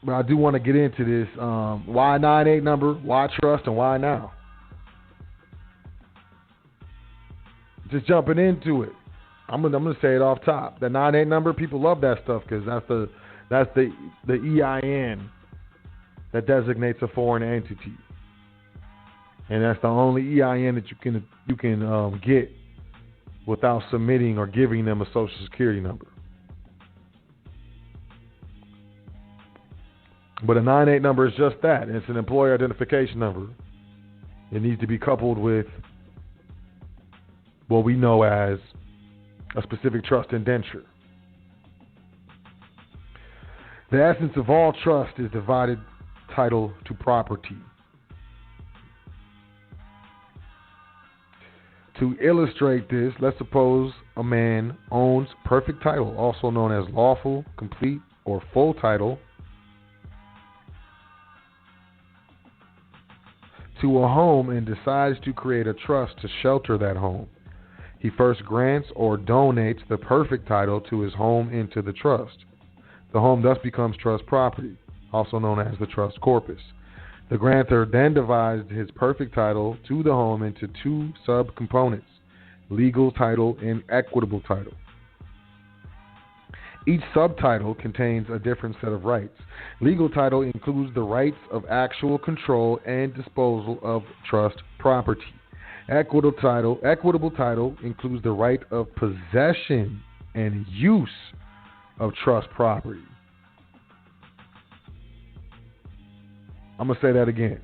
But I do want to get into this. Why 98 number? Why trust and why now? Just jumping into it. I'm gonna say it off top. The 98 number, people love that stuff because that's the EIN that designates a foreign entity, and that's the only EIN that you can get without submitting or giving them a social security number. But a 98 number is just that. It's an employer identification number. It needs to be coupled with what we know as a specific trust indenture. The essence of all trust is divided title to property. To illustrate this, let's suppose a man owns perfect title, also known as lawful, complete, or full title, to a home and decides to create a trust to shelter that home. He first grants or donates the perfect title to his home into the trust. The home thus becomes trust property, also known as the trust corpus. The grantor then divides his perfect title to the home into two subcomponents, legal title and equitable title. Each subtitle contains a different set of rights. Legal title includes the rights of actual control and disposal of trust property. Equitable title includes the right of possession and use of trust property. I'm going to say that again.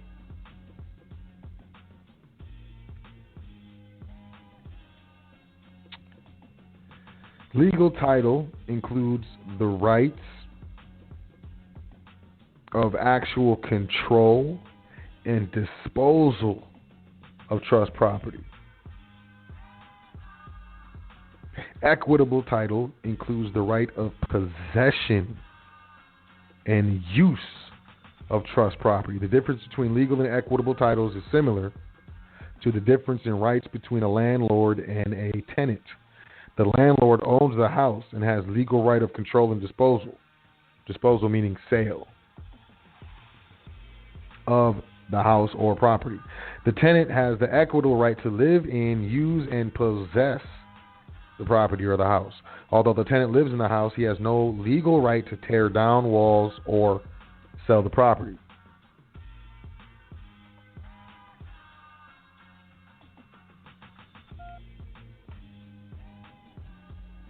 Legal title includes the rights of actual control and disposal of trust property. Equitable title includes the right of possession and use of trust property. The difference between legal and equitable titles is similar to the difference in rights between a landlord and a tenant. The landlord owns the house and has legal right of control and disposal. Disposal meaning sale of the house or property. The tenant has the equitable right to live in, use, and possess the property or the house. Although the tenant lives in the house, he has no legal right to tear down walls or sell the property.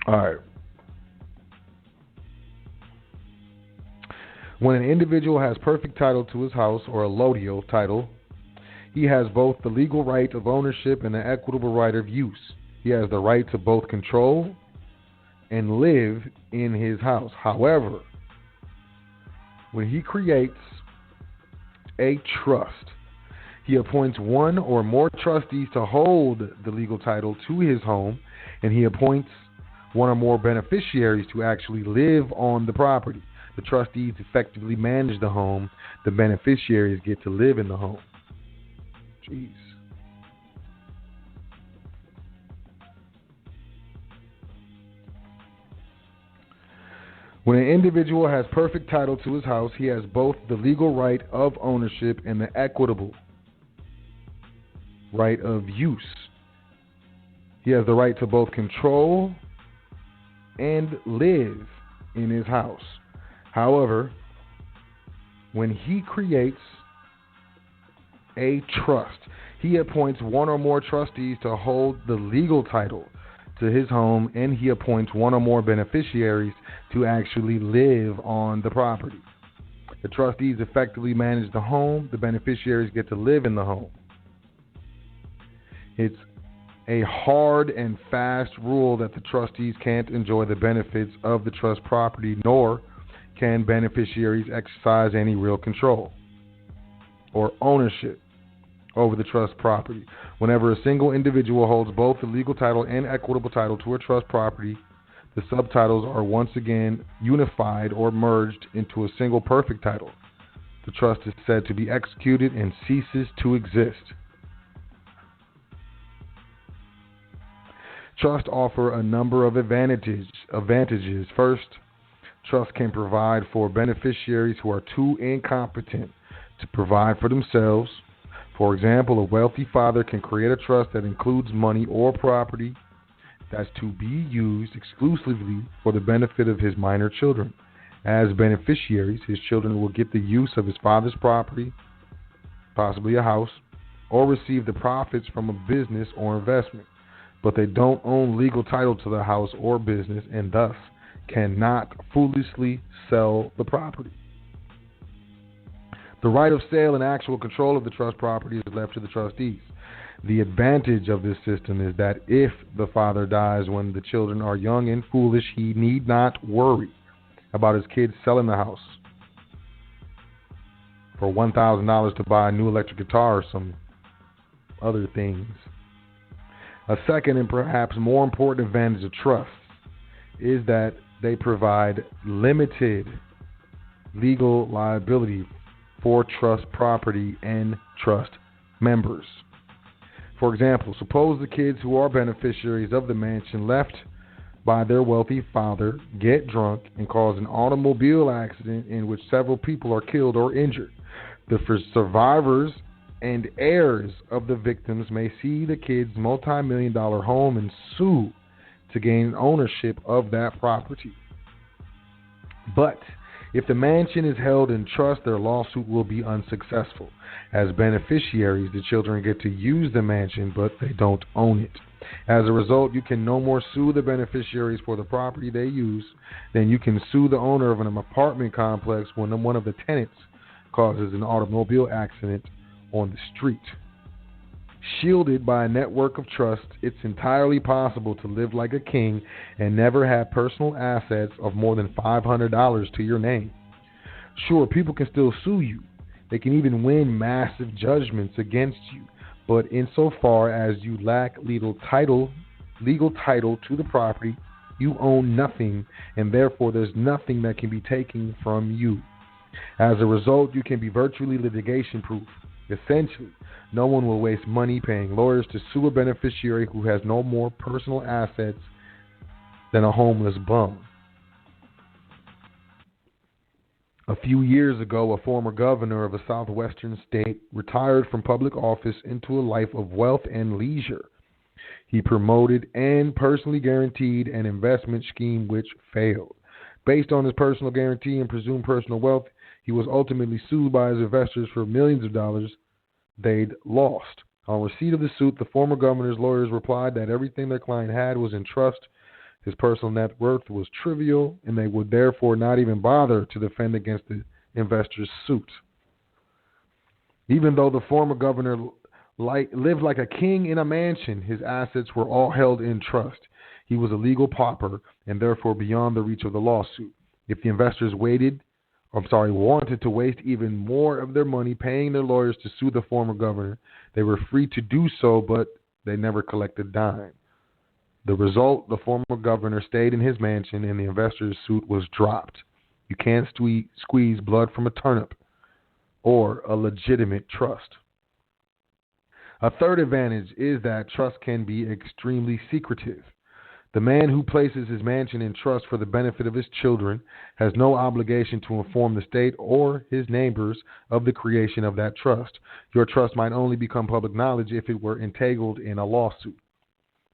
All right. When an individual has perfect title to his house, or a lodial title, he has both the legal right of ownership and the equitable right of use. He has the right to both control and live in his house. However, when he creates a trust, he appoints one or more trustees to hold the legal title to his home, and he appoints one or more beneficiaries to actually live on the property. The trustees effectively manage the home. The beneficiaries get to live in the home. Jeez. When an individual has perfect title to his house, he has both the legal right of ownership and the equitable right of use. He has the right to both control and live in his house. However, when he creates a trust, he appoints one or more trustees to hold the legal title to his home, and he appoints one or more beneficiaries to actually live on the property. The trustees effectively manage the home. The beneficiaries get to live in the home. It's a hard and fast rule that the trustees can't enjoy the benefits of the trust property, nor can beneficiaries exercise any real control or ownership over the trust property. Whenever a single individual holds both the legal title and equitable title to a trust property, the subtitles are once again unified or merged into a single perfect title. The trust is said to be executed and ceases to exist. Trusts offer a number of advantages. First, Trust can provide for beneficiaries who are too incompetent to provide for themselves. For example, a wealthy father can create a trust that includes money or property that's to be used exclusively for the benefit of his minor children. As beneficiaries, his children will get the use of his father's property, possibly a house, or receive the profits from a business or investment, but they don't own legal title to the house or business and thus cannot foolishly sell the property. The right of sale and actual control of the trust property is left to the trustees. The advantage of this system is that if the father dies when the children are young and foolish, he need not worry about his kids selling the house for $1,000 to buy a new electric guitar or some other things. A second and perhaps more important advantage of trusts is that they provide limited legal liability for trust property and trust members. For example, suppose the kids who are beneficiaries of the mansion left by their wealthy father get drunk and cause an automobile accident in which several people are killed or injured. The survivors and heirs of the victims may see the kids' multi-million-dollar home and sue to gain ownership of that property. But if the mansion is held in trust, their lawsuit will be unsuccessful. As beneficiaries, the children get to use the mansion, but they don't own it. As a result, you can no more sue the beneficiaries for the property they use than you can sue the owner of an apartment complex when one of the tenants causes an automobile accident on the street. Shielded by a network of trust, it's entirely possible to live like a king and never have personal assets of more than $500 to your name. Sure, people can still sue you. They can even win massive judgments against you. But insofar as you lack legal title to the property, you own nothing, and therefore there's nothing that can be taken from you. As a result, you can be virtually litigation-proof. Essentially, no one will waste money paying lawyers to sue a beneficiary who has no more personal assets than a homeless bum. A few years ago, a former governor of a southwestern state retired from public office into a life of wealth and leisure. He promoted and personally guaranteed an investment scheme which failed. Based on his personal guarantee and presumed personal wealth, he was ultimately sued by his investors for millions of dollars they'd lost. On receipt of the suit, the former governor's lawyers replied that everything their client had was in trust, his personal net worth was trivial, and they would therefore not even bother to defend against the investor's suit. Even though the former governor lived like a king in a mansion, his assets were all held in trust. He was a legal pauper and therefore beyond the reach of the lawsuit. If the investors wanted to waste even more of their money paying their lawyers to sue the former governor, they were free to do so, but they never collected a dime. The result, the former governor stayed in his mansion and the investor's suit was dropped. You can't squeeze blood from a turnip or a legitimate trust. A third advantage is that trust can be extremely secretive. The man who places his mansion in trust for the benefit of his children has no obligation to inform the state or his neighbors of the creation of that trust. Your trust might only become public knowledge if it were entangled in a lawsuit.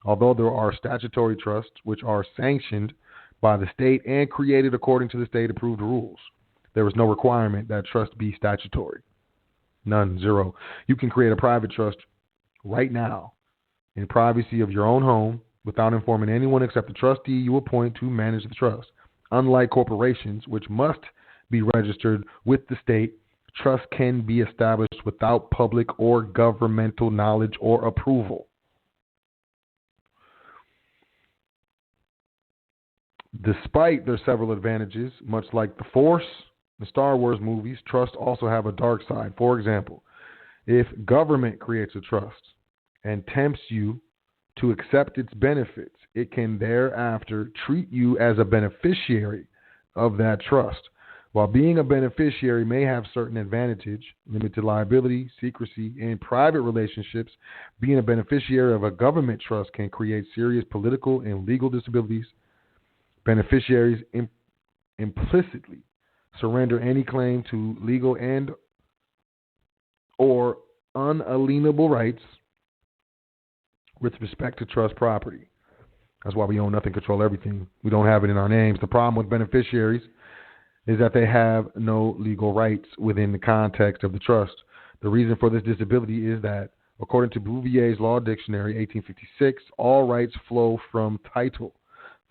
Although there are statutory trusts which are sanctioned by the state and created according to the state-approved rules, there is no requirement that trust be statutory. None, zero. You can create a private trust right now in privacy of your own home without informing anyone except the trustee you appoint to manage the trust. Unlike corporations, which must be registered with the state, trust can be established without public or governmental knowledge or approval. Despite their several advantages, much like the Force, the Star Wars movies, trusts also have a dark side. For example, if government creates a trust and tempts you to accept its benefits, it can thereafter treat you as a beneficiary of that trust. While being a beneficiary may have certain advantages, limited liability, secrecy, and private relationships, being a beneficiary of a government trust can create serious political and legal disabilities. Beneficiaries implicitly surrender any claim to legal and or unalienable rights with respect to trust property. That's why we own nothing, control everything. We don't have it in our names. The problem with beneficiaries is that they have no legal rights within the context of the trust. The reason for this disability is that, according to Bouvier's Law Dictionary, 1856, all rights flow from title.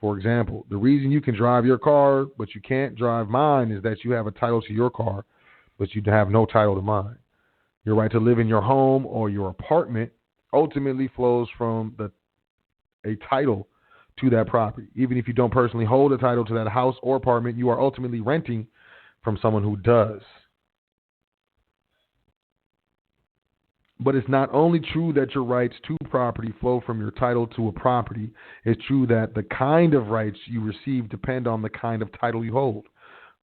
For example, the reason you can drive your car, but you can't drive mine, is that you have a title to your car, but you have no title to mine. Your right to live in your home or your apartment ultimately flows from a title to that property. Even if you don't personally hold a title to that house or apartment, you are ultimately renting from someone who does. But it's not only true that your rights to property flow from your title to a property, it's true that the kind of rights you receive depend on the kind of title you hold.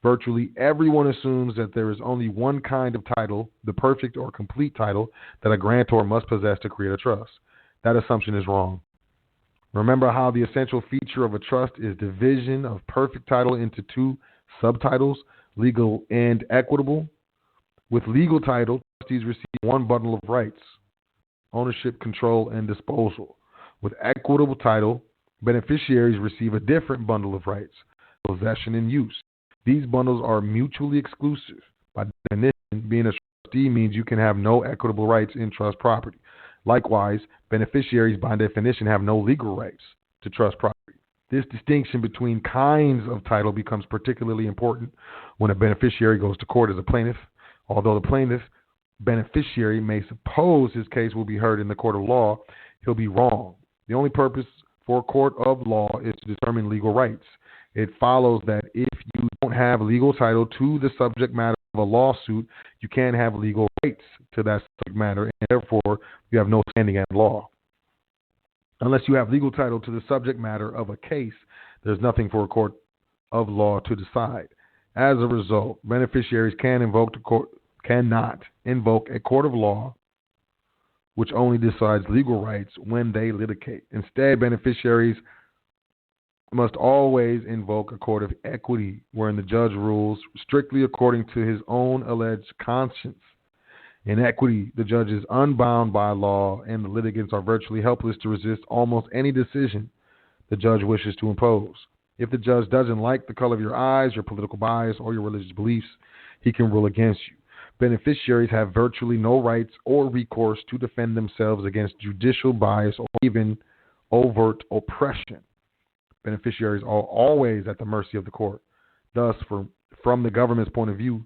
Virtually everyone assumes that there is only one kind of title, the perfect or complete title, that a grantor must possess to create a trust. That assumption is wrong. Remember how the essential feature of a trust is division of perfect title into two subtitles, legal and equitable? With legal title, trustees receive one bundle of rights: ownership, control, and disposal. With equitable title, beneficiaries receive a different bundle of rights: possession and use. These bundles are mutually exclusive. By definition, being a trustee means you can have no equitable rights in trust property. Likewise, beneficiaries by definition have no legal rights to trust property. This distinction between kinds of title becomes particularly important when a beneficiary goes to court as a plaintiff. Although the plaintiff beneficiary may suppose his case will be heard in the court of law, he'll be wrong. The only purpose for a court of law is to determine legal rights. It follows that if you don't have legal title to the subject matter of a lawsuit, you can't have legal rights to that subject matter, and therefore you have no standing at law. Unless you have legal title to the subject matter of a case, there's nothing for a court of law to decide. As a result, beneficiaries cannot invoke a court of law which only decides legal rights when they litigate. Instead, beneficiaries must always invoke a court of equity, wherein the judge rules strictly according to his own alleged conscience. In equity, the judge is unbound by law, and the litigants are virtually helpless to resist almost any decision the judge wishes to impose. If the judge doesn't like the color of your eyes, your political bias, or your religious beliefs, he can rule against you. Beneficiaries have virtually no rights or recourse to defend themselves against judicial bias or even overt oppression. Beneficiaries are always at the mercy of the court. Thus, from the government's point of view,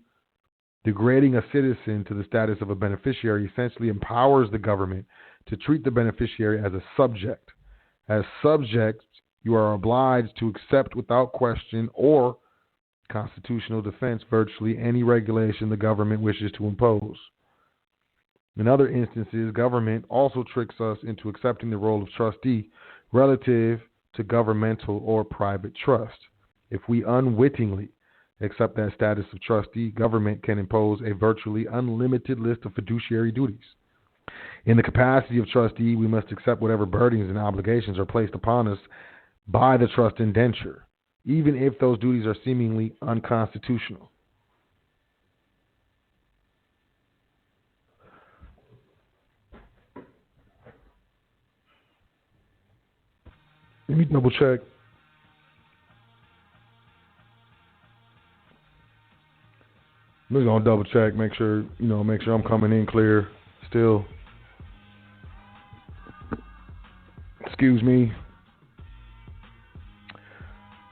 degrading a citizen to the status of a beneficiary essentially empowers the government to treat the beneficiary as a subject. As subjects, you are obliged to accept without question or constitutional defense virtually any regulation the government wishes to impose. In other instances, government also tricks us into accepting the role of trustee relative to governmental or private trust. If we unwittingly accept that status of trustee, government can impose a virtually unlimited list of fiduciary duties. In the capacity of trustee, we must accept whatever burdens and obligations are placed upon us by the trust indenture, even if those duties are seemingly unconstitutional. Let me double check. I'm just gonna double check, make sure I'm coming in clear still. Excuse me.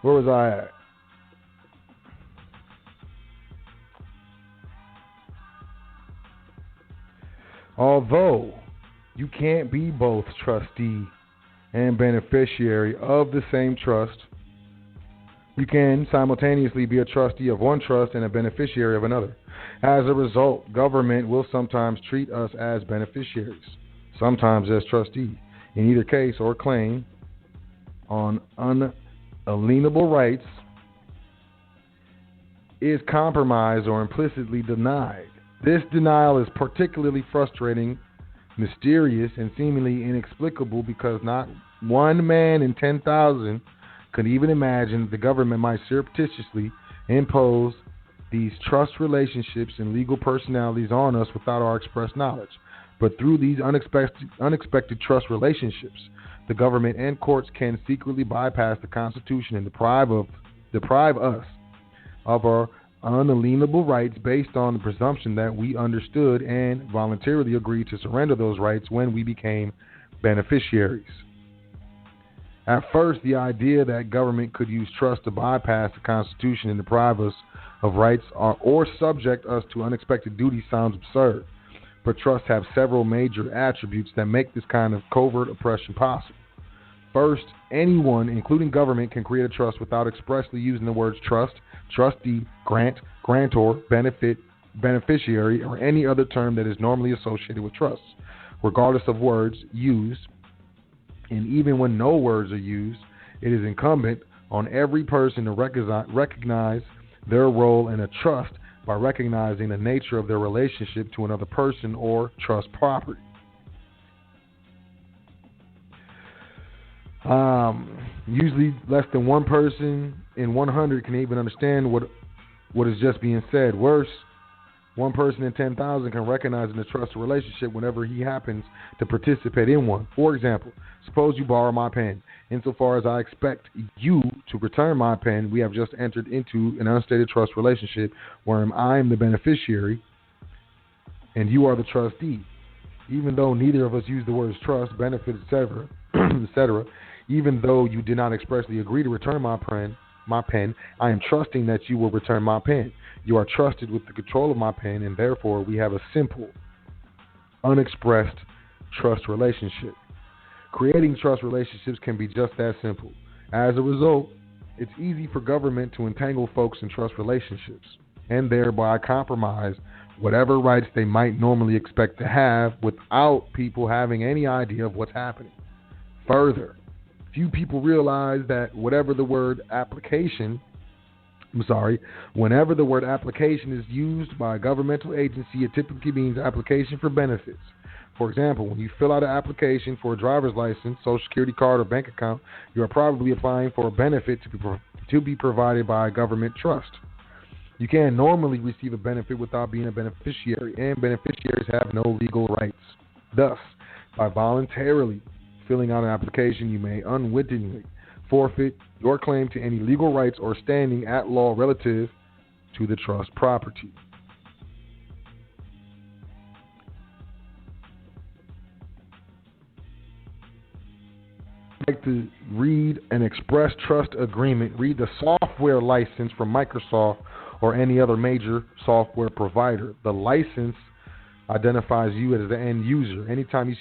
Where was I at? Although you can't be both trustee and beneficiary of the same trust, you can simultaneously be a trustee of one trust and a beneficiary of another. As a result, government will sometimes treat us as beneficiaries, sometimes as trustee. In either case or claim on unalienable rights is compromised or implicitly denied. This denial is particularly frustrating, mysterious, and seemingly inexplicable because not one man in 10,000 could even imagine the government might surreptitiously impose these trust relationships and legal personalities on us without our express knowledge. But through these unexpected trust relationships, the government and courts can secretly bypass the Constitution and deprive us of our unalienable rights based on the presumption that we understood and voluntarily agreed to surrender those rights when we became beneficiaries. At first, the idea that government could use trust to bypass the Constitution and deprive us of rights or subject us to unexpected duties sounds absurd, but trusts have several major attributes that make this kind of covert oppression possible. First, anyone, including government, can create a trust without expressly using the words trust, trustee, grant, grantor, benefit, beneficiary, or any other term that is normally associated with trusts, regardless of words used. And even when no words are used, it is incumbent on every person to recognize their role in a trust by recognizing the nature of their relationship to another person or trust property. Usually less than one person in 100 can even understand what is just being said. Worse, one person in 10,000 can recognize in a trust relationship whenever he happens to participate in one. For example, suppose you borrow my pen. Insofar as I expect you to return my pen, we have just entered into an unstated trust relationship where I am the beneficiary and you are the trustee. Even though neither of us use the words trust, benefit, etc., etc., even though you did not expressly agree to return my pen, I am trusting that you will return my pen. You are trusted with the control of my pen, and therefore we have a simple, unexpressed trust relationship. Creating trust relationships can be just that simple. As a result, it's easy for government to entangle folks in trust relationships and thereby compromise whatever rights they might normally expect to have without people having any idea of what's happening. Further, few people realize that whenever the word application is used by a governmental agency, it typically means application for benefits. For example, when you fill out an application for a driver's license, social security card, or bank account, you are probably applying for a benefit to be provided by a government trust. You can't normally receive a benefit without being a beneficiary, and beneficiaries have no legal rights. Thus, by voluntarily filling out an application, you may unwittingly forfeit your claim to any legal rights or standing at law relative to the trust property. Like to read an express trust agreement, read the software license from Microsoft or any other major software provider. The license identifies you as the end user. Anytime you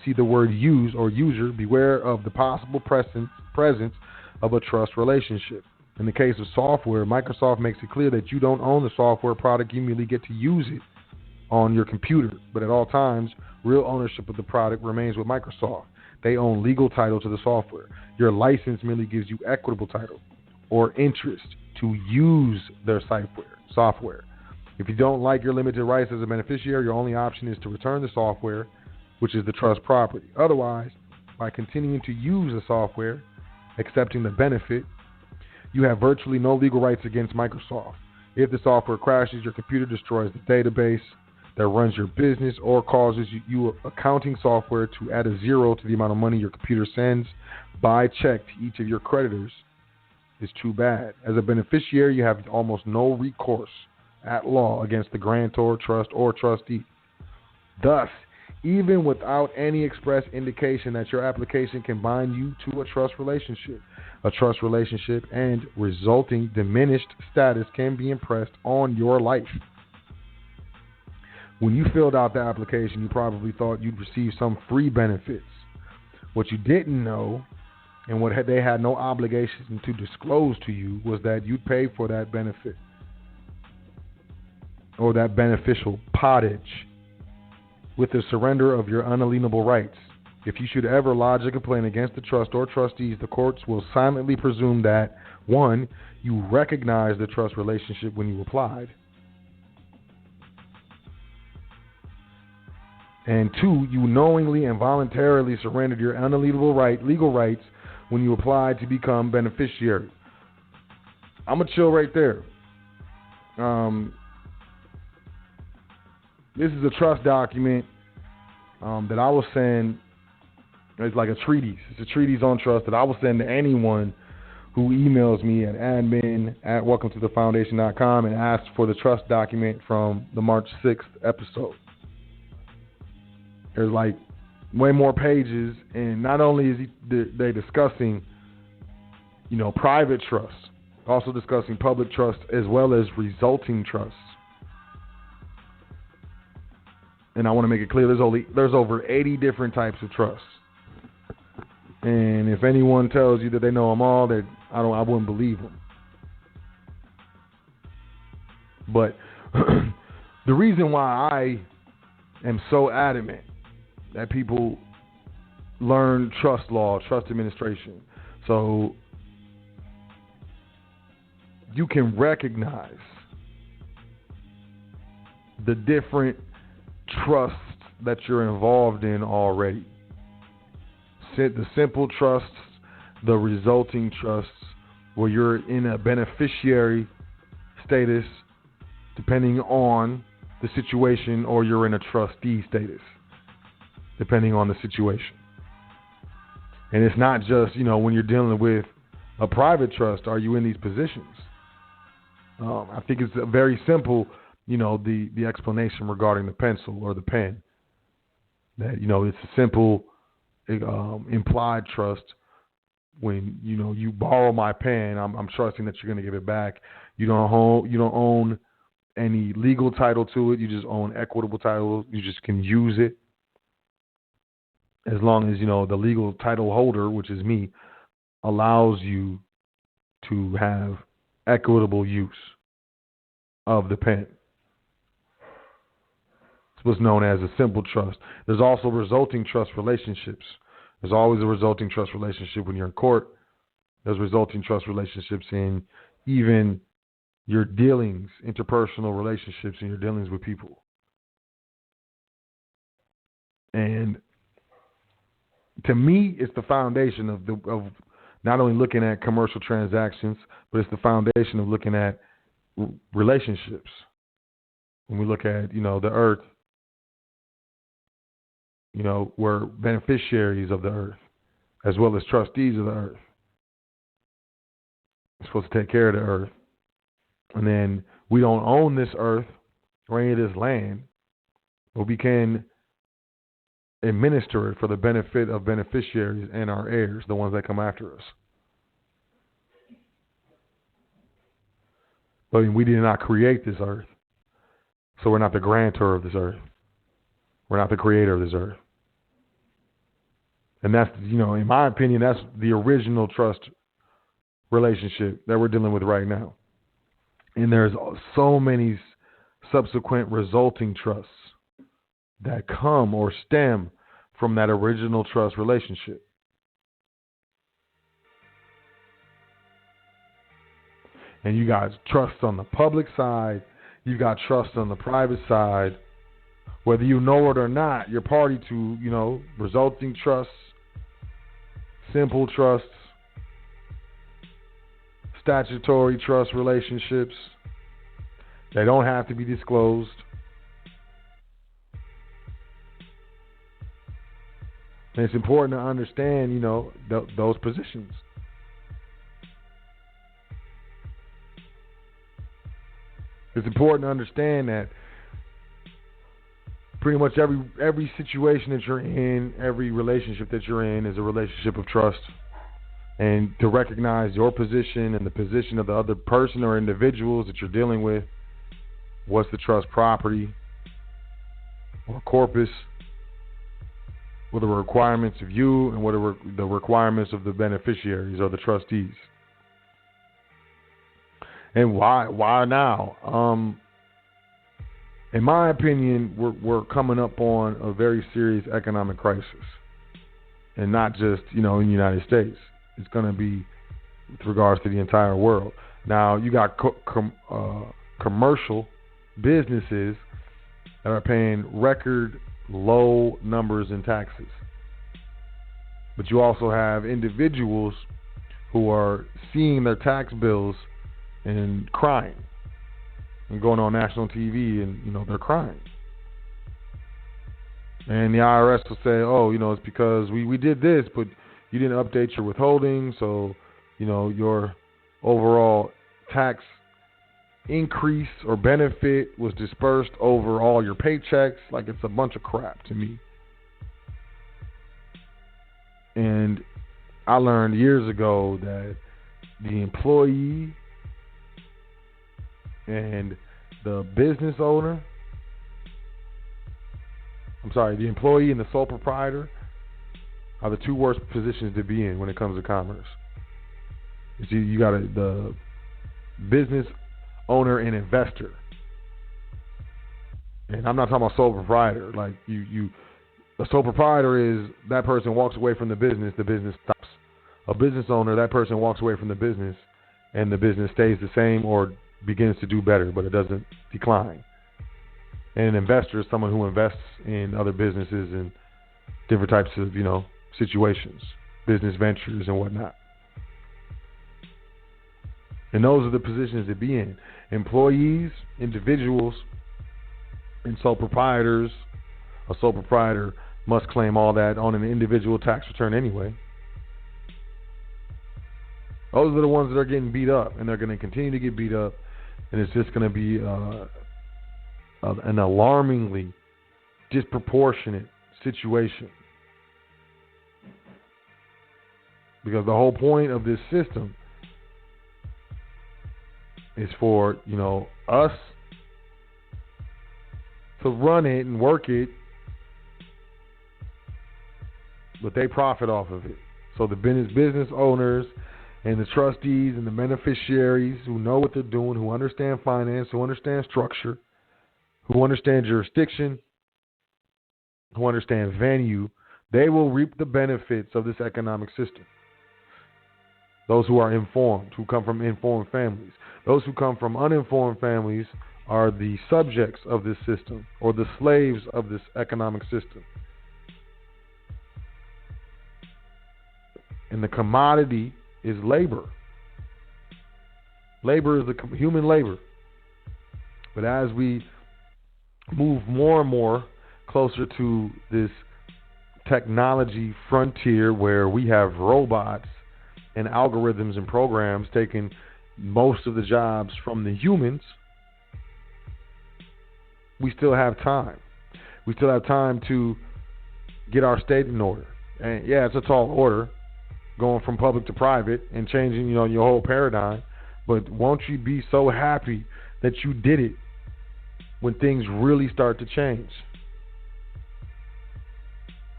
see the word use or user, beware of the possible presence of a trust relationship. In the case of software, Microsoft makes it clear that you don't own the software product, you merely get to use it on your computer. But at all times, real ownership of the product remains with Microsoft. They own legal title to the software. Your license merely gives you equitable title or interest to use their software. If you don't like your limited rights as a beneficiary, your only option is to return the software, which is the trust property. Otherwise, by continuing to use the software, accepting the benefit, you have virtually no legal rights against Microsoft. If the software crashes, your computer destroys the database that runs your business or causes you accounting software to add a zero to the amount of money your computer sends by check to each of your creditors, is too bad. As a beneficiary, you have almost no recourse at law against the grantor, trust, or trustee. Thus, even without any express indication that your application can bind you to a trust relationship and resulting diminished status can be impressed on your life. When you filled out the application, you probably thought you'd receive some free benefits. What you didn't know, and what they had no obligation to disclose to you, was that you'd pay for that benefit or that beneficial pottage with the surrender of your unalienable rights. If you should ever lodge a complaint against the trust or trustees, the courts will silently presume that, 1, you recognized the trust relationship when you applied, and 2, you knowingly and voluntarily surrendered your unalienable legal rights when you applied to become beneficiary. I'm gonna chill right there. This is a trust document that I will send. It's like a treatise. It's a treatise on trust that I will send to anyone who emails me at admin@welcometothefoundation.com and asks for the trust document from the March 6th episode. There's like way more pages, and not only is they discussing, private trust, also discussing public trust as well as resulting trusts. And I want to make it clear there's over 80 different types of trusts. And if anyone tells you that they know them all, that I wouldn't believe them. But the reason why I am so adamant that people learn trust law, trust administration, so you can recognize the different trusts that you're involved in already. The simple trusts, the resulting trusts, where you're in a beneficiary status depending on the situation, or you're in a trustee status depending on the situation. And it's not just, when you're dealing with a private trust, are you in these positions? I think it's very simple, the explanation regarding the pencil or the pen. That, it's a simple implied trust. When you borrow my pen, I'm trusting that you're going to give it back. You don't own any legal title to it. You just own equitable title. You just can use it as long as the legal title holder, which is me, allows you to have equitable use of the pen. It's what's known as a simple trust. There's also resulting trust relationships. There's always a resulting trust relationship when you're in court. There's resulting trust relationships in even your dealings, interpersonal relationships, and your dealings with people. And to me, it's the foundation of not only looking at commercial transactions, but it's the foundation of looking at relationships. When we look at, the earth, we're beneficiaries of the earth as well as trustees of the earth. We're supposed to take care of the earth. And then we don't own this earth or any of this land, but we can administer it for the benefit of beneficiaries and our heirs, the ones that come after us. But we did not create this earth, so we're not the grantor of this earth. We're not the creator of this earth. And that's, in my opinion, that's the original trust relationship that we're dealing with right now. And there's so many subsequent resulting trusts that come or stem from that original trust relationship. And you got trust on the public side, you got trust on the private side. Whether you know it or not, you're party to, resulting trusts, simple trusts, statutory trust relationships. They don't have to be disclosed. And it's important to understand, those positions. It's important to understand that pretty much every situation that you're in, every relationship that you're in is a relationship of trust. And to recognize your position and the position of the other person or individuals that you're dealing with, what's the trust property or corpus, what are the requirements of you and what are the requirements of the beneficiaries or the trustees. And why now? In my opinion, we're coming up on a very serious economic crisis. And not just, in the United States. It's going to be with regards to the entire world. Now, you got commercial businesses that are paying record low numbers in taxes. But you also have individuals who are seeing their tax bills and crying and going on national TV and, they're crying. And the IRS will say, oh, it's because we did this, but you didn't update your withholding, so, your overall tax increase or benefit was dispersed over all your paychecks. Like, it's a bunch of crap to me. And I learned years ago that the employee and the business owner, the employee and the sole proprietor are the two worst positions to be in when it comes to commerce. You got the business owner and investor. And I'm not talking about sole proprietor. Like, a sole proprietor is that person walks away from the business stops. A business owner, that person walks away from the business and the business stays the same or begins to do better, but it doesn't decline. And an investor is someone who invests in other businesses and different types of, situations, business ventures and whatnot. And those are the positions to be in. Employees, individuals, and sole proprietors. A sole proprietor must claim all that on an individual tax return anyway. Those are the ones that are getting beat up, and they're going to continue to get beat up, and it's just going to be an alarmingly disproportionate situation. Because the whole point of this system is for, us to run it and work it, but they profit off of it. So the business owners and the trustees and the beneficiaries who know what they're doing, who understand finance, who understand structure, who understand jurisdiction, who understand venue, they will reap the benefits of this economic system. Those who are informed, who come from informed families. Those who come from uninformed families are the subjects of this system or the slaves of this economic system. And the commodity is labor. Labor is the human labor. But as we move more and more closer to this technology frontier where we have robots and algorithms and programs taking most of the jobs from the humans, we still have time. We still have time to get our state in order. And yeah, it's a tall order, going from public to private and changing, your whole paradigm. But won't you be so happy that you did it when things really start to change?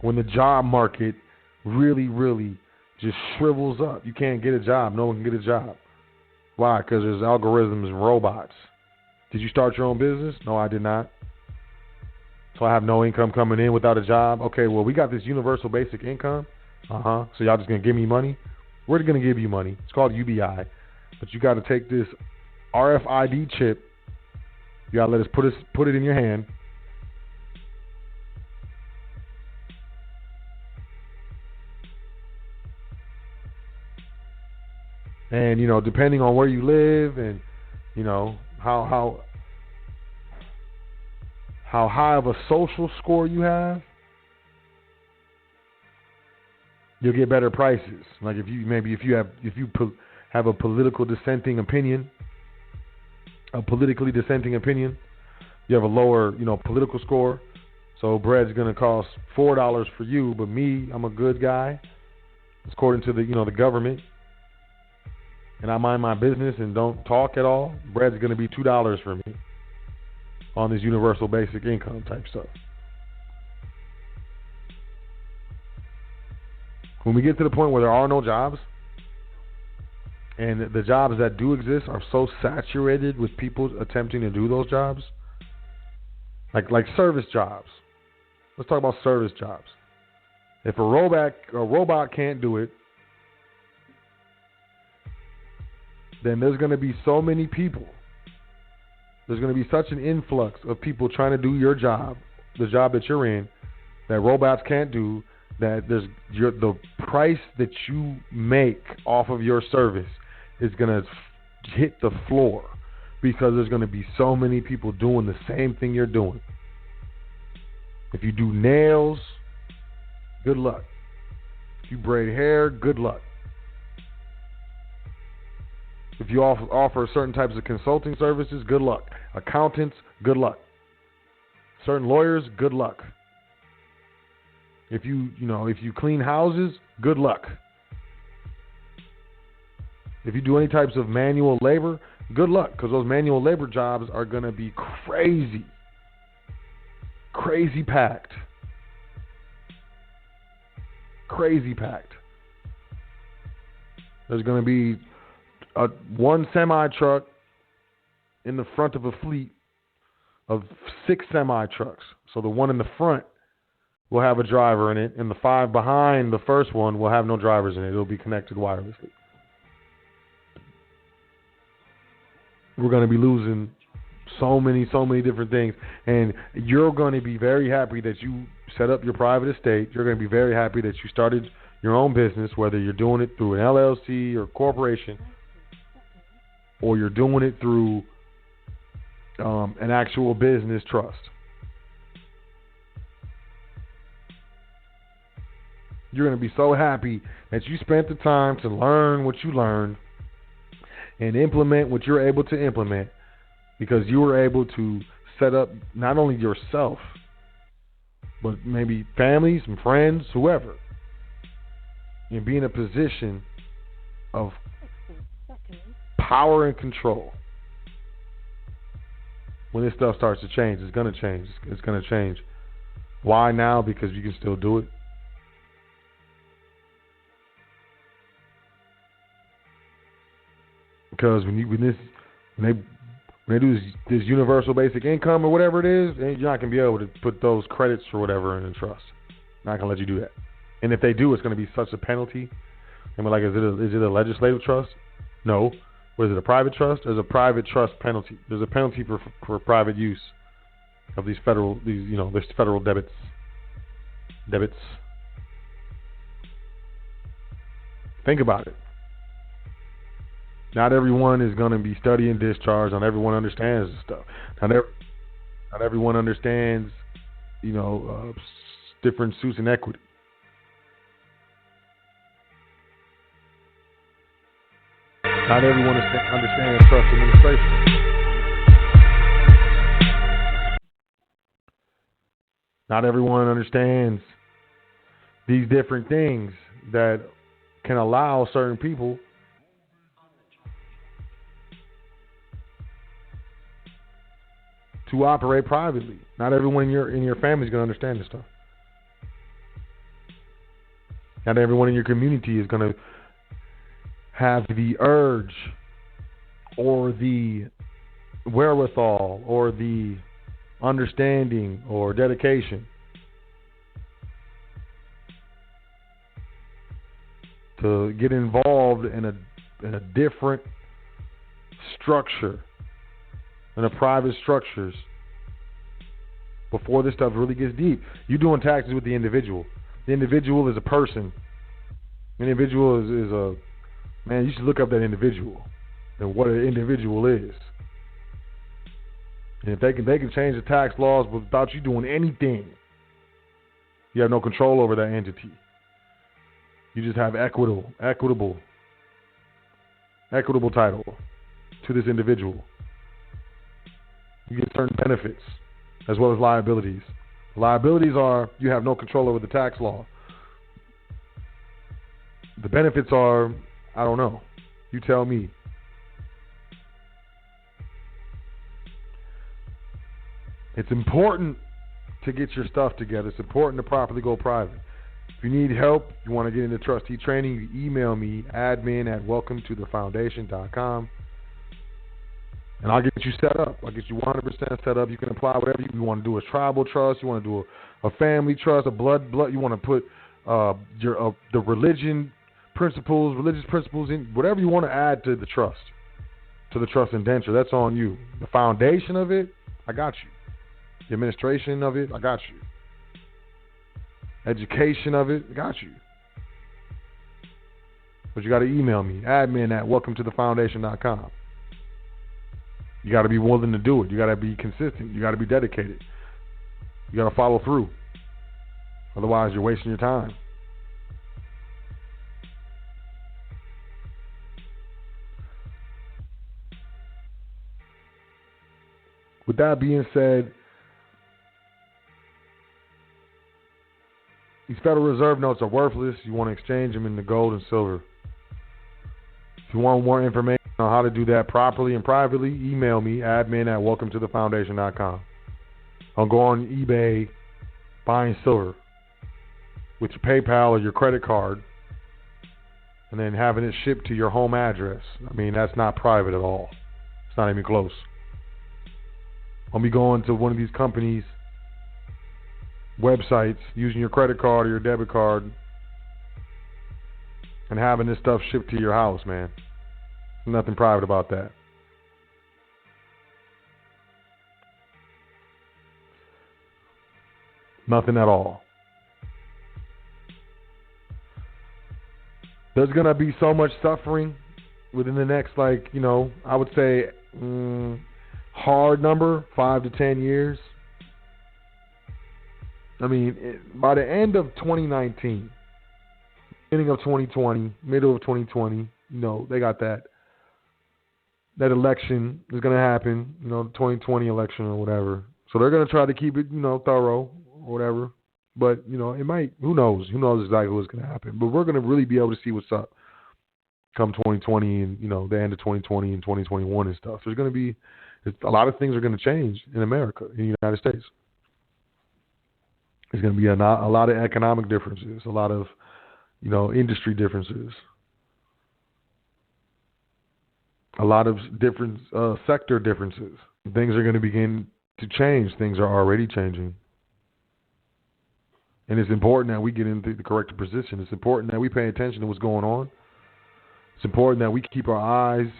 When the job market really, really just shrivels up. You can't get a job. No one can get a job. Why? Because there's algorithms and robots. Did you start your own business? No, I did not. So I have no income coming in without a job. Okay, well, we got this universal basic income. So y'all just going to give me money? We're going to give you money. It's called UBI. But you got to take this RFID chip. You got to let us put it in your hand. And, depending on where you live and, how high of a social score you have, you'll get better prices. Like if you have a politically dissenting opinion, you have a lower, political score. So bread's going to cost $4 for you, but me, I'm a good guy, according to the government. And I mind my business and don't talk at all, bread's going to be $2 for me on this universal basic income type stuff. When we get to the point where there are no jobs, and the jobs that do exist are so saturated with people attempting to do those jobs, like service jobs. Let's talk about service jobs. If a robot can't do it, then there's going to be so many people. There's going to be such an influx of people trying to do your job, the job that you're in, that robots can't do, that the price that you make off of your service is going to hit the floor because there's going to be so many people doing the same thing you're doing. If you do nails, good luck. If you braid hair, good luck. If you offer certain types of consulting services, good luck. Accountants, good luck. Certain lawyers, good luck. If you clean houses, good luck. If you do any types of manual labor, good luck, because those manual labor jobs are going to be crazy packed. Crazy packed. There's going to be one semi-truck in the front of a fleet of 6 semi-trucks. So the one in the front will have a driver in it, and the 5 behind the first one will have no drivers in it. It'll be connected wirelessly. We're going to be losing so many different things, and you're going to be very happy that you set up your private estate. You're going to be very happy that you started your own business, whether you're doing it through an LLC or corporation, or you're doing it through an actual business trust. You're going to be so happy that you spent the time to learn what you learned and implement what you're able to implement, because you were able to set up not only yourself, but maybe families and friends, whoever, and be in a position of power and control. When this stuff starts to change, it's going to change. It's going to change. Why now? Because you can still do it. Because when they do this universal basic income or whatever it is, you're not going to be able to put those credits or whatever in a trust. Not going to let you do that. And if they do, it's going to be such a penalty. I mean, like, is it a legislative trust? No. What is it, a private trust? There's a private trust penalty. There's a penalty for private use of these federal debits. Think about it. Not everyone is going to be studying discharge. Not everyone understands this stuff. Not everyone understands, different suits and equity. Not everyone understands trust administration. Not everyone understands these different things that can allow certain people to operate privately. Not everyone in your family is going to understand this stuff. Not everyone in your community is going to have the urge or the wherewithal or the understanding or dedication to get involved in a different structure, in a private structures, before this stuff really gets deep. You're doing taxes with the individual. The individual is a person. The individual is a man. You should look up that individual and what an individual is. And if they can change the tax laws without you doing anything, you have no control over that entity. You just have equitable title to this individual. You get certain benefits as well as liabilities. Liabilities are you have no control over the tax law. The benefits are, I don't know. You tell me. It's important to get your stuff together. It's important to properly go private. If you need help, you want to get into trustee training, you email me, admin@welcometothefoundation.com, and I'll get you set up. I'll get you 100% set up. You can apply whatever you want to do, a tribal trust, you want to do a family trust, a blood, you want to put the religious principles in, whatever you want to add to the trust indenture, that's on you. The foundation of it, I got you. The administration of it, I got you. Education of it, I got you. But you got to email me, admin@welcometothefoundation.com. You got to be willing to do it. You got to be consistent. You got to be dedicated. You got to follow through. Otherwise, you're wasting your time. With that being said, these Federal Reserve notes are worthless. You want to exchange them into gold and silver. If you want more information on how to do that properly and privately, email me, admin@welcometothefoundation.com. I'll go on eBay buying silver with your PayPal or your credit card and then having it shipped to your home address. I mean, that's not private at all. It's not even close. I'll be going to one of these companies' websites, using your credit card or your debit card, and having this stuff shipped to your house, man. Nothing private about that. Nothing at all. There's going to be so much suffering within the next, I would say, hard number, 5 to 10 years. I mean, by the end of 2019, beginning of 2020, middle of 2020, they got that election is going to happen, the 2020 election or whatever. So they're going to try to keep it, thorough or whatever. But, it might, who knows? Who knows exactly what's going to happen. But we're going to really be able to see what's up come 2020 and, the end of 2020 and 2021 and stuff. There's going to be, a lot of things are going to change in America, in the United States. There's going to be a lot of economic differences, a lot of, industry differences, a lot of different sector differences. Things are going to begin to change. Things are already changing. And it's important that we get into the correct position. It's important that we pay attention to what's going on. It's important that we keep our eyes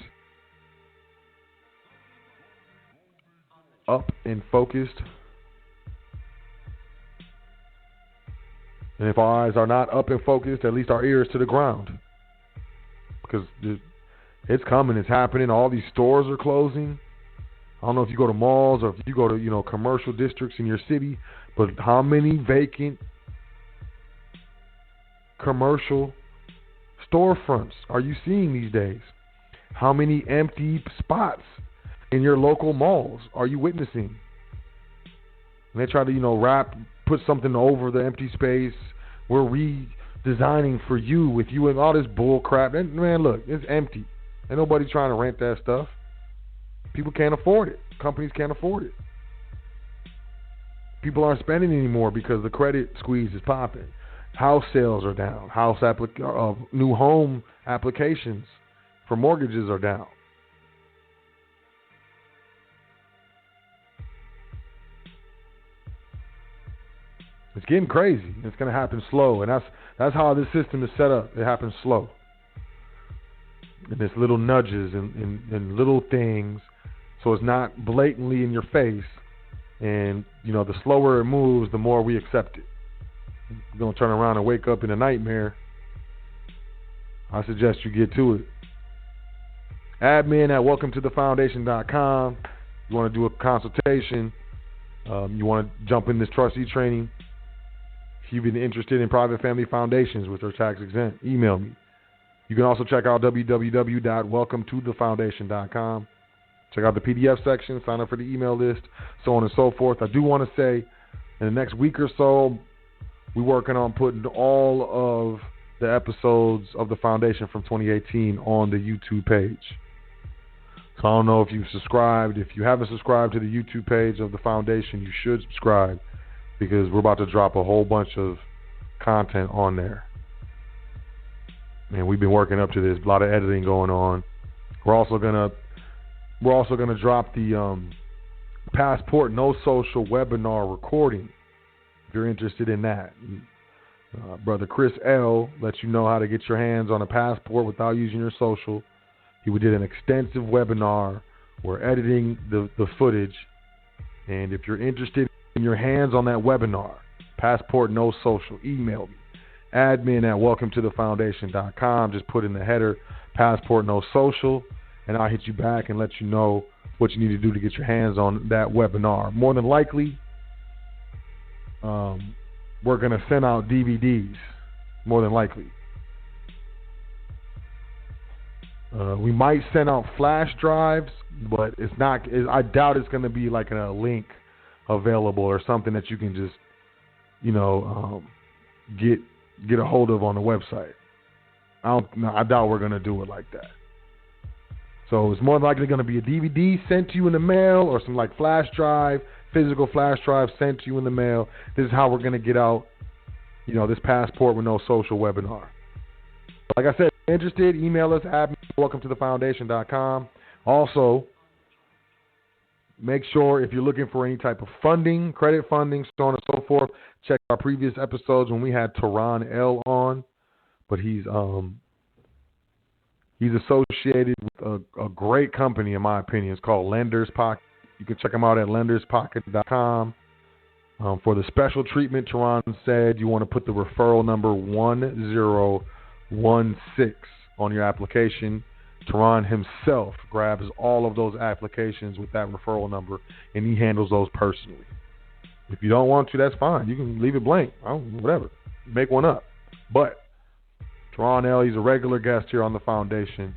up and focused. And if our eyes are not up and focused, at least our ears to the ground. Because it's coming. It's happening. All these stores are closing. I don't know if you go to malls or if you go to, commercial districts in your city, but how many vacant commercial storefronts are you seeing these days? How many empty spots in your local malls are you witnessing? And they try to, put something over the empty space. We're redesigning for you with you and all this bull crap. And man, look, it's empty. Ain't nobody trying to rent that stuff. People can't afford it. Companies can't afford it. People aren't spending anymore because the credit squeeze is popping. House sales are down. New home applications for mortgages are down. It's getting crazy. It's going to happen slow, and that's how this system is set up. It happens slow. And there's little nudges and little things, so it's not blatantly in your face. And, the slower it moves, the more we accept it. You're going to turn around and wake up in a nightmare. I suggest you get to it. Admin@welcometothefoundation.com. You want to do a consultation. You want to jump in this trustee training. If you've been interested in private family foundations which are tax exempt, email me. You can also check out www.welcometothefoundation.com. Check out the PDF section, sign up for the email list, so on and so forth. I do want to say, in the next week or so, we're working on putting all of the episodes of the foundation from 2018 on the YouTube page. So I don't know if you've subscribed. If you haven't subscribed to the YouTube page of the foundation, you should subscribe, because we're about to drop a whole bunch of content on there. And we've been working up to this. A lot of editing going on. We're also gonna drop the Passport No Social webinar recording. If you're interested in that, Brother Chris L. lets you know how to get your hands on a passport without using your social. He did an extensive webinar. We're editing the footage, and if you're interested in your hands on that webinar, Passport No Social, email me, admin@welcometothefoundation.com. Just put in the header, Passport No Social, and I'll hit you back and let you know what you need to do to get your hands on that webinar. More than likely, we're going to send out DVDs, more than likely. We might send out flash drives, but it's not. I doubt it's going to be like a link available or something that you can just, get a hold of on the website. I doubt we're going to do it like that. So it's more likely going to be a DVD sent to you in the mail or some like flash drive, physical flash drive sent to you in the mail. This is how we're going to get out, this Passport with No Social webinar. Like I said, if you're interested, email us at welcometothefoundation.com. Also, make sure if you're looking for any type of funding, credit funding, so on and so forth, check our previous episodes when we had Teron L on. But he's associated with a great company, in my opinion. It's called Lenders Pocket. You can check him out at lenderspocket.com. For the special treatment, Teron said you want to put the referral number 1016 on your application. Teron himself grabs all of those applications with that referral number, and he handles those personally. If you don't want to, that's fine. You can leave it blank. Whatever. Make one up. But Teron L., he's a regular guest here on the foundation,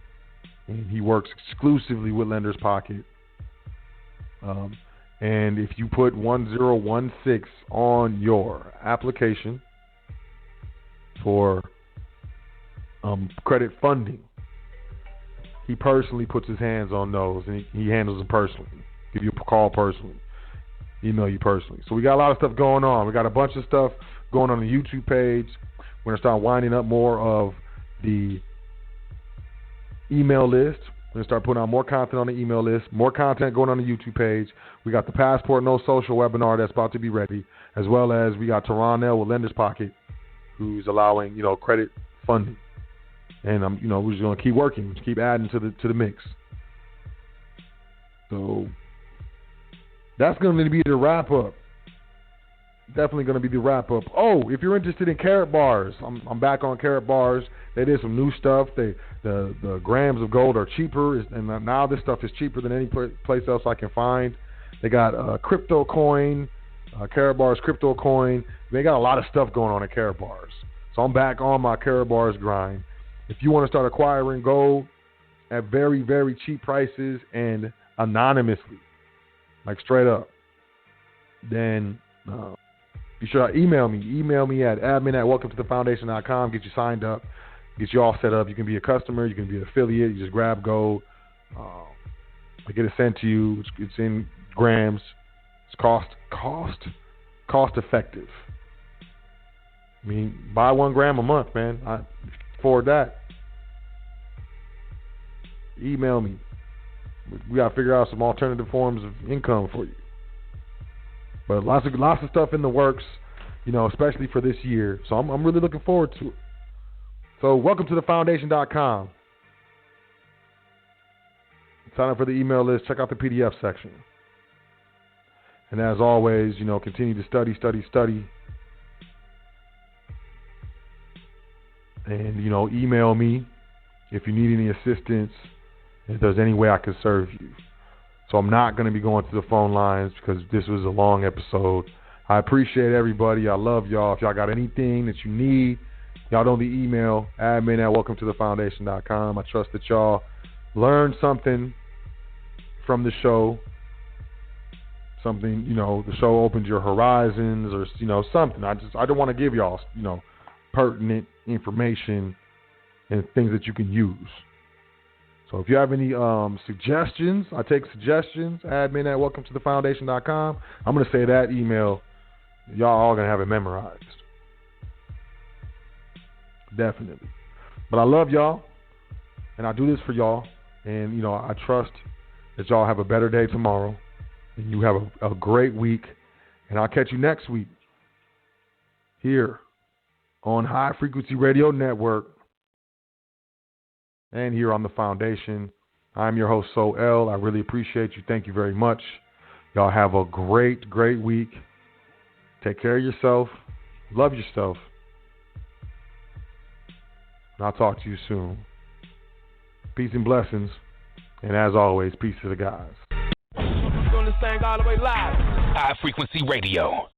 and he works exclusively with Lenders Pocket. And if you put 1016 on your application for credit funding, he personally puts his hands on those, and he handles them personally. Give you a call personally, email you personally. So we got a lot of stuff going on. We got a bunch of stuff going on the YouTube page. We're going to start winding up more of the email list. We're going to start putting out more content on the email list, more content going on the YouTube page. We got the Passport No Social webinar that's about to be ready, as well as we got Teron L. with Lenders Pocket, who's allowing, credit funding. And we're just going to keep working, just keep adding to the mix. So that's going to be the wrap up. Definitely going to be the wrap up. Oh, if you're interested in carrot bars, I'm back on carrot bars. They did some new stuff. The grams of gold are cheaper, and now this stuff is cheaper than any place else I can find. They got crypto coin, carrot bars crypto coin. They got a lot of stuff going on at carrot bars. So I'm back on my carrot bars grind. If you want to start acquiring gold at very, very cheap prices and anonymously, like straight up, then be sure to email me. Email me at admin@welcometothefoundation.com. Get you signed up. Get you all set up. You can be a customer. You can be an affiliate. You just grab gold. I get it sent to you. It's in grams. It's cost effective. I mean, buy 1 gram a month, man. I afford that. Email me. We got to figure out some alternative forms of income for you. But lots of stuff in the works, especially for this year. So I'm really looking forward to it. So welcome to thefoundation.com. Sign up for the email list. Check out the PDF section. And as always, continue to study. And, email me if you need any assistance, if there's any way I can serve you. So I'm not going to be going to the phone lines because this was a long episode. I appreciate everybody. I love y'all. If y'all got anything that you need, y'all know the email, admin@welcometothefoundation.com. I trust that y'all learned something from the show. Something, the show opened your horizons or, something. I don't want to give y'all, pertinent information and things that you can use. So if you have any suggestions, I take suggestions, admin@welcometothefoundation.com. I'm going to say that email. Y'all all going to have it memorized. Definitely. But I love y'all, and I do this for y'all. And, I trust that y'all have a better day tomorrow, and you have a great week. And I'll catch you next week here on High Frequency Radio Network and here on the Foundation. I'm your host, Host Sot. I really appreciate you. Thank you very much. Y'all have a great, great week. Take care of yourself. Love yourself. And I'll talk to you soon. Peace and blessings. And as always, peace to the guys. thing all the way live. High Frequency Radio.